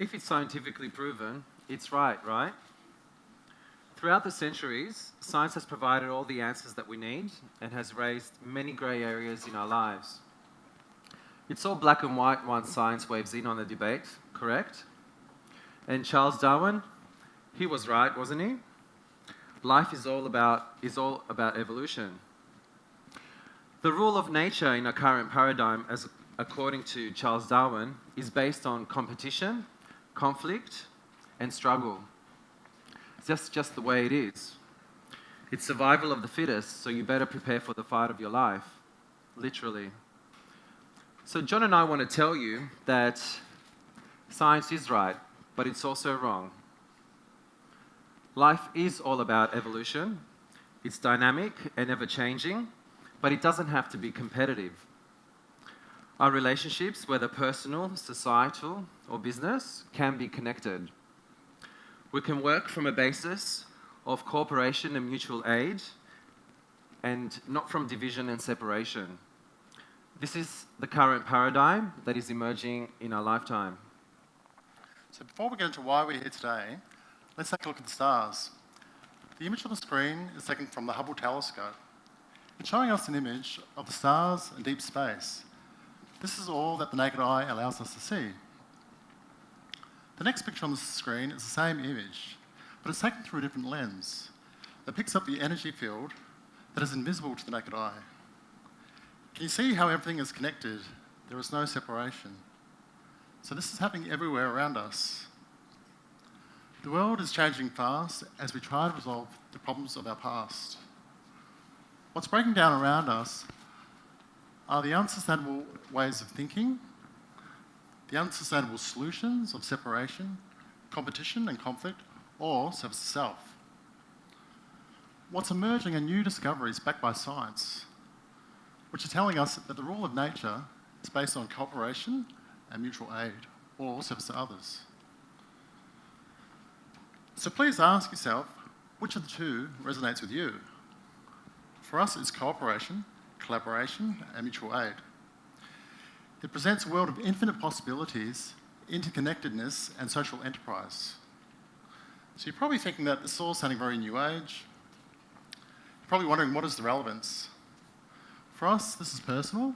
If it's scientifically proven, it's right? Throughout the centuries, science has provided all the answers that we need and has raised many grey areas in our lives. It's all black and white once science waves in on the debate, correct? And Charles Darwin, he was right, wasn't he? Life is all about evolution. The rule of nature in our current paradigm, according to Charles Darwin, is based on competition, conflict, and struggle. That's just the way it is. It's survival of the fittest, so you better prepare for the fight of your life, literally. So John and I want to tell you that science is right, but it's also wrong. Life is all about evolution. It's dynamic and ever-changing, but it doesn't have to be competitive. Our relationships, whether personal, societal, or business, can be connected. We can work from a basis of cooperation and mutual aid, and not from division and separation. This is the current paradigm that is emerging in our lifetime. So before we get into why we're here today, let's take a look at the stars. The image on the screen is taken from the Hubble telescope. It's showing us an image of the stars and deep space. This is all that the naked eye allows us to see. The next picture on the screen is the same image, but it's taken through a different lens that picks up the energy field that is invisible to the naked eye. Can you see how everything is connected? There is no separation. So this is happening everywhere around us. The world is changing fast as we try to resolve the problems of our past. What's breaking down around us are the unsustainable ways of thinking, the unsustainable solutions of separation, competition and conflict, or service to self. What's emerging are new discoveries backed by science, which are telling us that the rule of nature is based on cooperation and mutual aid, or service to others. So please ask yourself, which of the two resonates with you? For us, it's cooperation, collaboration, and mutual aid. It presents a world of infinite possibilities, interconnectedness, and social enterprise. So you're probably thinking that this is all sounding very new age. You're probably wondering, what is the relevance? For us, this is personal,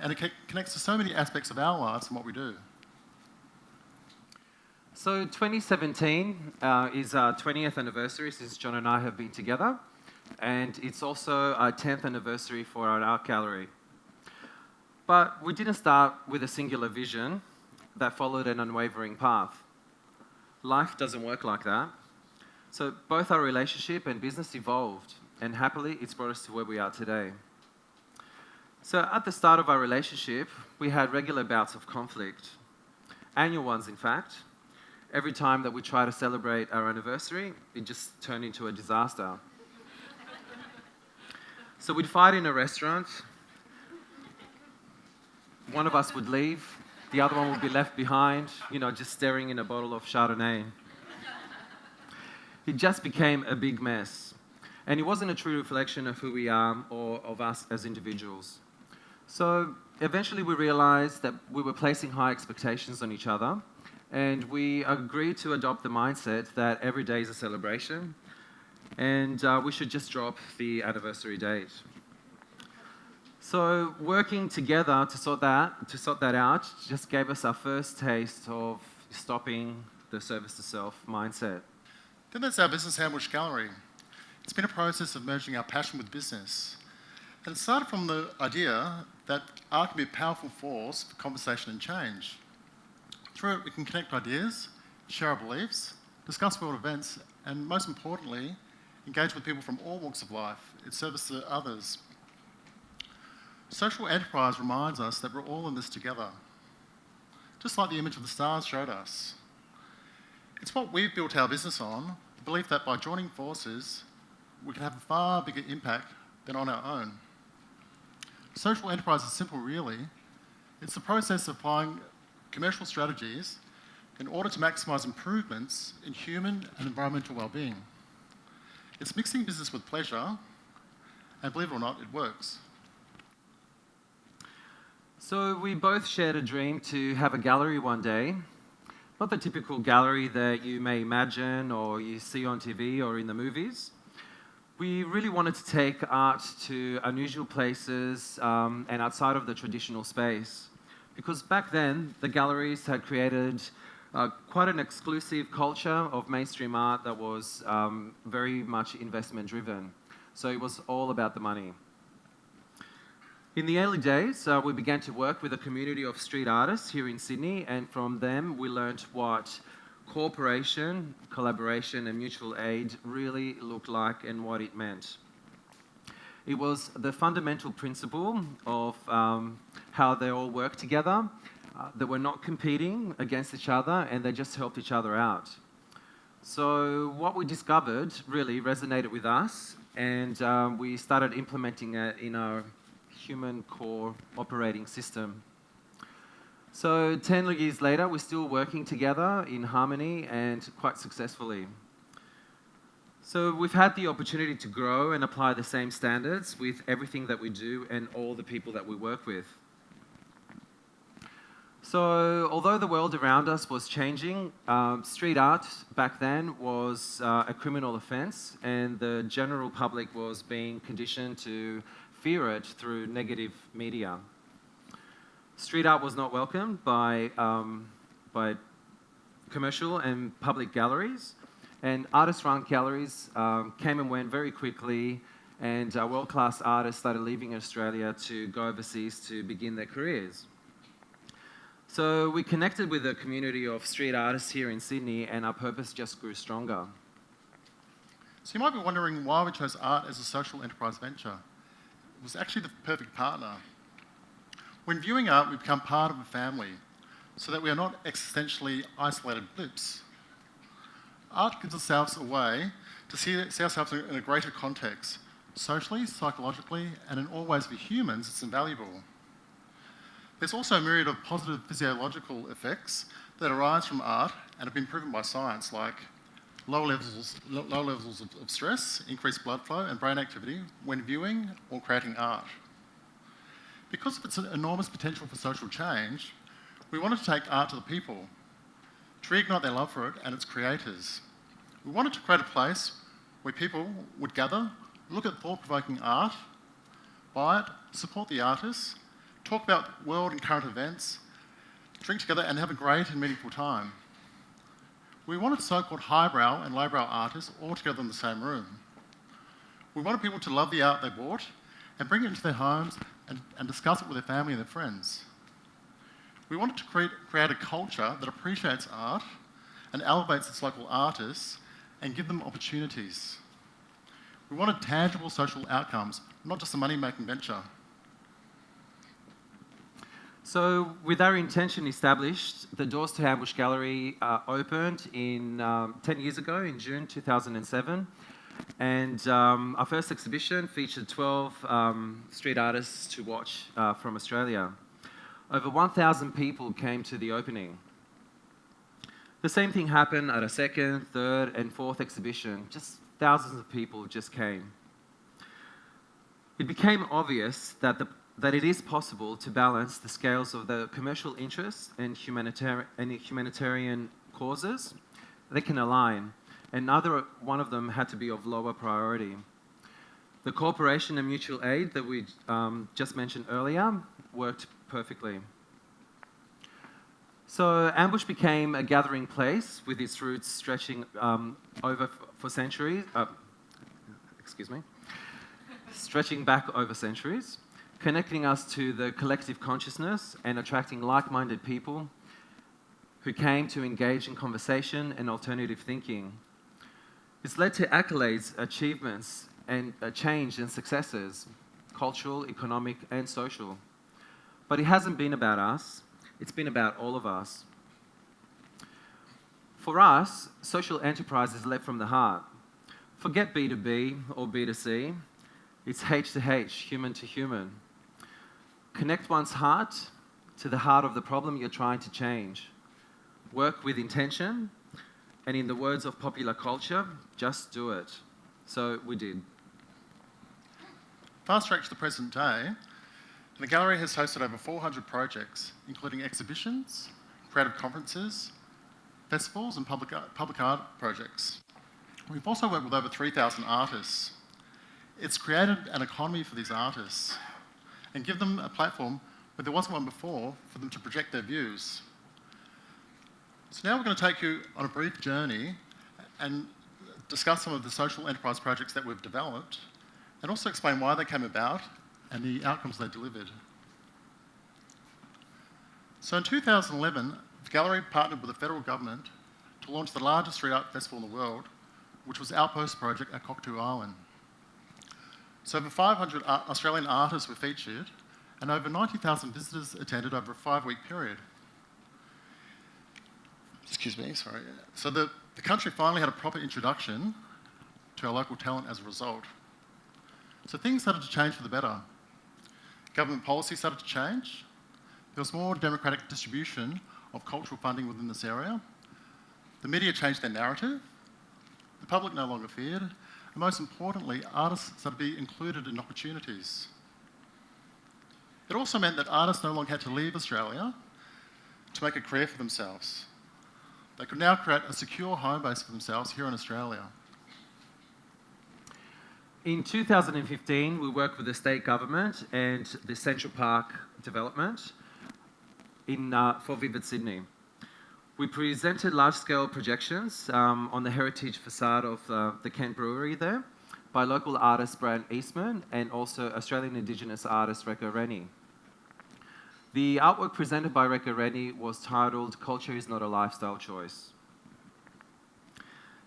and it connects to so many aspects of our lives and what we do. So 2017 is our 20th anniversary since John and I have been together, and it's also our 10th anniversary for our art gallery. But we didn't start with a singular vision that followed an unwavering path. Life doesn't work like that. So both our relationship and business evolved, and happily it's brought us to where we are today. So at the start of our relationship, we had regular bouts of conflict, annual ones in fact. Every time that we try to celebrate our anniversary, it just turned into a disaster. So we'd fight in a restaurant. One of us would leave, the other one would be left behind, just staring in a bottle of Chardonnay. It just became a big mess. And it wasn't a true reflection of who we are or of us as individuals. So eventually we realized that we were placing high expectations on each other, and we agreed to adopt the mindset that every day is a celebration, and we should just drop the anniversary date. So working together to sort that out just gave us our first taste of stopping the service to self mindset. Then there's our business sandwich gallery. It's been a process of merging our passion with business. And it started from the idea that art can be a powerful force for conversation and change. Through it, we can connect ideas, share our beliefs, discuss world events, and most importantly, engage with people from all walks of life. It's service to others. Social enterprise reminds us that we're all in this together, just like the image of the stars showed us. It's what we've built our business on, the belief that by joining forces, we can have a far bigger impact than on our own. Social enterprise is simple, really. It's the process of applying commercial strategies in order to maximise improvements in human and environmental well-being. It's mixing business with pleasure, and believe it or not, it works. So we both shared a dream to have a gallery one day Not the typical gallery that you may imagine or you see on TV or in the movies. We really wanted to take art to unusual places and outside of the traditional space. Because back then, the galleries had created quite an exclusive culture of mainstream art that was very much investment driven. So it was all about the money. In the early days, we began to work with a community of street artists here in Sydney, and from them we learned what cooperation, collaboration and mutual aid really looked like and what it meant. It was the fundamental principle of how they all work together. They were not competing against each other and they just helped each other out. So what we discovered really resonated with us, and we started implementing it in our human core operating system. So 10 years later, we're still working together in harmony and quite successfully. So we've had the opportunity to grow and apply the same standards with everything that we do and all the people that we work with. So although the world around us was changing, street art back then was a criminal offence, and the general public was being conditioned to fear it through negative media. Street art was not welcomed by commercial and public galleries, and artist-run galleries came and went very quickly, and world-class artists started leaving Australia to go overseas to begin their careers. So we connected with a community of street artists here in Sydney, and our purpose just grew stronger. So you might be wondering why we chose art as a social enterprise venture. It was actually the perfect partner. When viewing art, we become part of a family, so that we are not existentially isolated blips. Art gives ourselves a way to see ourselves in a greater context. Socially, psychologically, and in all ways for humans, it's invaluable. There's also a myriad of positive physiological effects that arise from art and have been proven by science, like low levels of stress, increased blood flow and brain activity when viewing or creating art. Because of its enormous potential for social change, we wanted to take art to the people, to reignite their love for it and its creators. We wanted to create a place where people would gather, look at thought-provoking art, buy it, support the artists, talk about world and current events, drink together and have a great and meaningful time. We wanted so-called highbrow and lowbrow artists all together in the same room. We wanted people to love the art they bought and bring it into their homes and discuss it with their family and their friends. We wanted to create a culture that appreciates art and elevates its local artists and give them opportunities. We wanted tangible social outcomes, not just a money-making venture. So with our intention established, the doors to Ambush Gallery opened 10 years ago in June 2007. And our first exhibition featured 12 street artists to watch from Australia. Over 1,000 people came to the opening. The same thing happened at a second, third and fourth exhibition. Just thousands of people just came. It became obvious that it is possible to balance the scales of the commercial interests and humanitarian causes. They can align, and neither one of them had to be of lower priority. The cooperation and mutual aid that we just mentioned earlier worked perfectly. So Ambush became a gathering place with its roots stretching stretching back over centuries, connecting us to the collective consciousness and attracting like-minded people who came to engage in conversation and alternative thinking. It's led to accolades, achievements, and change and successes, cultural, economic, and social. But it hasn't been about us, it's been about all of us. For us, social enterprise is led from the heart. Forget B2B or B2C, it's H to H, human to human. Connect one's heart to the heart of the problem you're trying to change. Work with intention, and in the words of popular culture, just do it. So we did. Fast track to the present day, the gallery has hosted over 400 projects, including exhibitions, creative conferences, festivals and public art projects. We've also worked with over 3,000 artists. It's created an economy for these artists and give them a platform where there wasn't one before for them to project their views. So now we're going to take you on a brief journey and discuss some of the social enterprise projects that we've developed and also explain why they came about and the outcomes they delivered. So in 2011, the Gallery partnered with the federal government to launch the largest street art festival in the world, which was Outpost Project at Cockatoo Island. So over 500 Australian artists were featured and over 90,000 visitors attended over a 5-week period. Excuse me, sorry. So the country finally had a proper introduction to our local talent as a result. So things started to change for the better. Government policy started to change. There was more democratic distribution of cultural funding within this area. The media changed their narrative. The public no longer feared. And most importantly, artists started to be included in opportunities. It also meant that artists no longer had to leave Australia to make a career for themselves. They could now create a secure home base for themselves here in Australia. In 2015, we worked with the state government and the Central Park development for Vivid Sydney. We presented large-scale projections on the heritage facade of the Kent Brewery there by local artist Brad Eastman and also Australian Indigenous artist Rekha Rennie. The artwork presented by Rekha Rennie was titled "Culture is Not a Lifestyle Choice."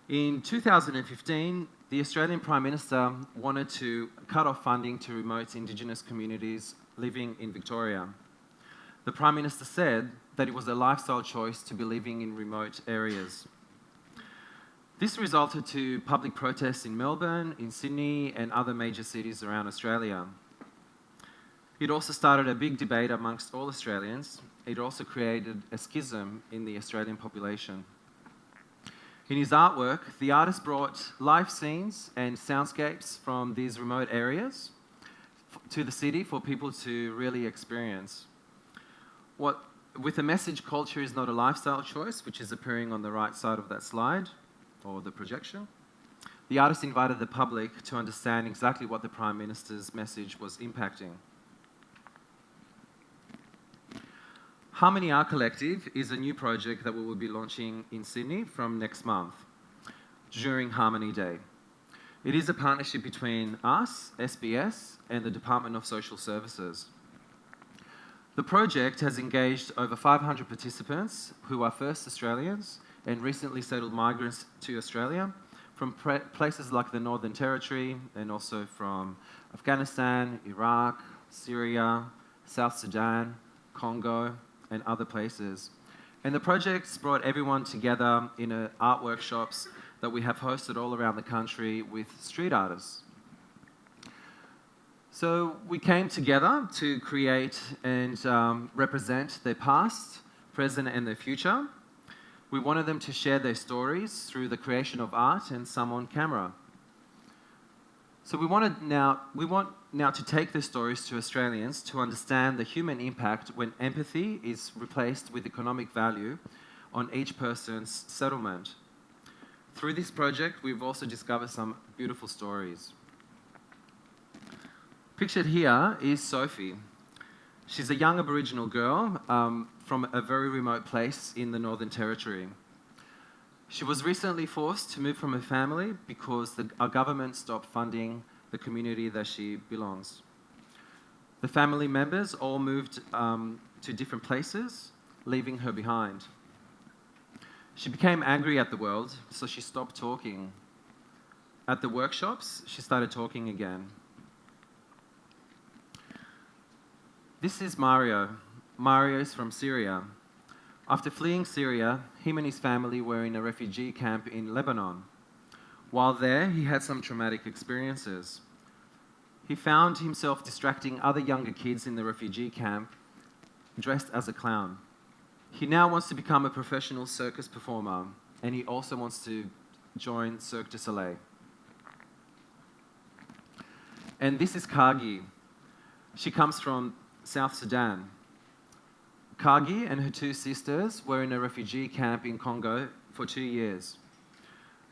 In 2015, the Australian Prime Minister wanted to cut off funding to remote Indigenous communities living in Victoria. The Prime Minister said that it was a lifestyle choice to be living in remote areas. This resulted to public protests in Melbourne, in Sydney, and other major cities around Australia. It also started a big debate amongst all Australians. It also created a schism in the Australian population. In his artwork, the artist brought live scenes and soundscapes from these remote areas to the city for people to really experience. With the message, culture is not a lifestyle choice, which is appearing on the right side of that slide, or the projection, the artist invited the public to understand exactly what the Prime Minister's message was impacting. Harmony Art Collective is a new project that we will be launching in Sydney from next month, during Harmony Day. It is a partnership between us, SBS, and the Department of Social Services. The project has engaged over 500 participants who are first Australians and recently settled migrants to Australia from places like the Northern Territory and also from Afghanistan, Iraq, Syria, South Sudan, Congo, and other places. And the project's brought everyone together in art workshops that we have hosted all around the country with street artists. So we came together to create and represent their past, present, and their future. We wanted them to share their stories through the creation of art and some on camera. So we want now to take the stories to Australians to understand the human impact when empathy is replaced with economic value on each person's settlement. Through this project, we've also discovered some beautiful stories. Pictured here is Sophie. She's a young Aboriginal girl from a very remote place in the Northern Territory. She was recently forced to move from her family because our government stopped funding the community that she belongs. The family members all moved to different places, leaving her behind. She became angry at the world, so she stopped talking. At the workshops, she started talking again. This is Mario. Mario is from Syria. After fleeing Syria, him and his family were in a refugee camp in Lebanon. While there, he had some traumatic experiences. He found himself distracting other younger kids in the refugee camp, dressed as a clown. He now wants to become a professional circus performer, and he also wants to join Cirque du Soleil. And this is Kagi. She comes from South Sudan. Kagi and her 2 sisters were in a refugee camp in Congo for 2 years.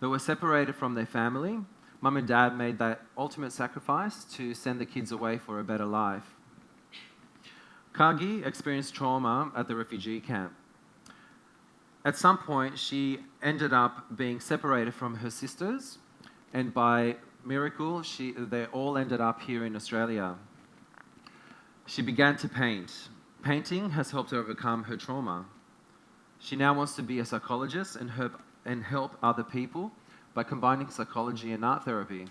They were separated from their family. Mum and Dad made that ultimate sacrifice to send the kids away for a better life. Kagi experienced trauma at the refugee camp. At some point, she ended up being separated from her sisters, and by miracle, they all ended up here in Australia. She began to paint. Painting has helped her overcome her trauma. She now wants to be a psychologist and help other people by combining psychology and art therapy.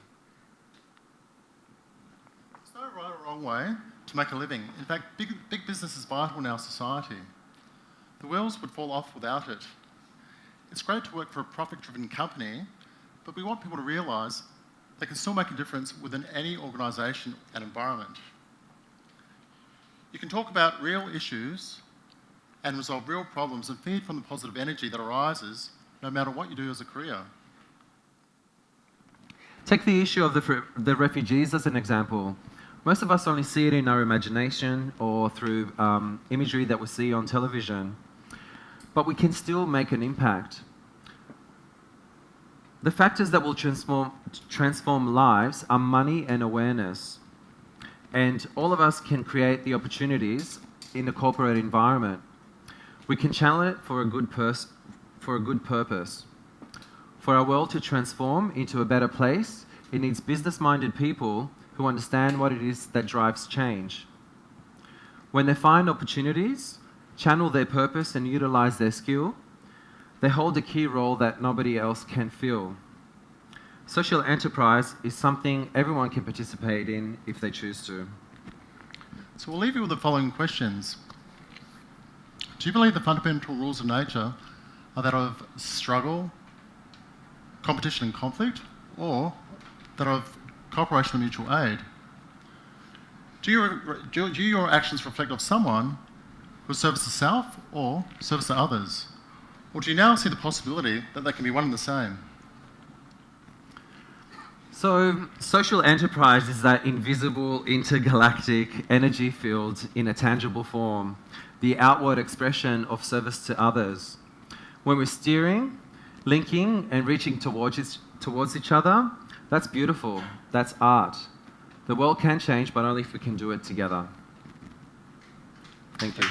There's no right or wrong way to make a living. In fact, big business is vital in our society. The wheels would fall off without it. It's great to work for a profit-driven company, but we want people to realise they can still make a difference within any organisation and environment. You can talk about real issues and resolve real problems and feed from the positive energy that arises no matter what you do as a career. Take the issue of the refugees as an example. Most of us only see it in our imagination or through imagery that we see on television, but we can still make an impact. The factors that will transform lives are money and awareness, and all of us can create the opportunities in the corporate environment. We can channel it for a good purpose. For our world to transform into a better place, it needs business-minded people who understand what it is that drives change. When they find opportunities, channel their purpose and utilize their skill, they hold a key role that nobody else can fill. Social enterprise is something everyone can participate in if they choose to. So we'll leave you with the following questions. Do you believe the fundamental rules of nature are that of struggle, competition and conflict, or that of cooperation and mutual aid? Do your actions reflect of someone who services self or service to others? Or do you now see the possibility that they can be one and the same? So, social enterprise is that invisible intergalactic energy field in a tangible form, the outward expression of service to others. When we're steering, linking and reaching towards each other, that's beautiful, that's art. The world can change, but only if we can do it together. Thank you.